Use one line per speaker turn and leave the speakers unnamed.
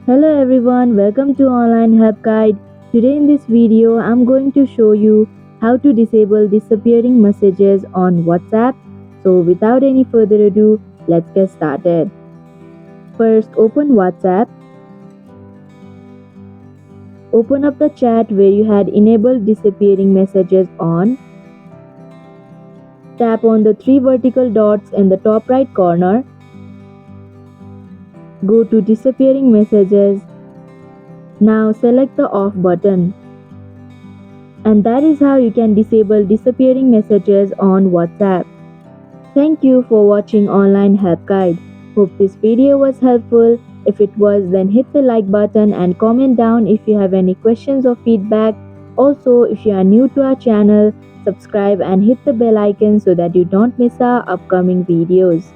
Hello everyone, welcome to Online Help Guide. Today in this video, I'm going to show you how to disable disappearing messages on WhatsApp. So without any further ado, let's get started. First, open WhatsApp. Open up the chat where you had enabled disappearing messages on. Tap on the three vertical dots in the top right corner. Go to disappearing messages. Now select the off button. And that is how you can disable disappearing messages on WhatsApp. Thank you for watching Online Help Guide. Hope this video was helpful. If it was, then hit the like button and comment down if you have any questions or feedback. Also, if you are new to our channel, subscribe and hit the bell icon so that you don't miss our upcoming videos.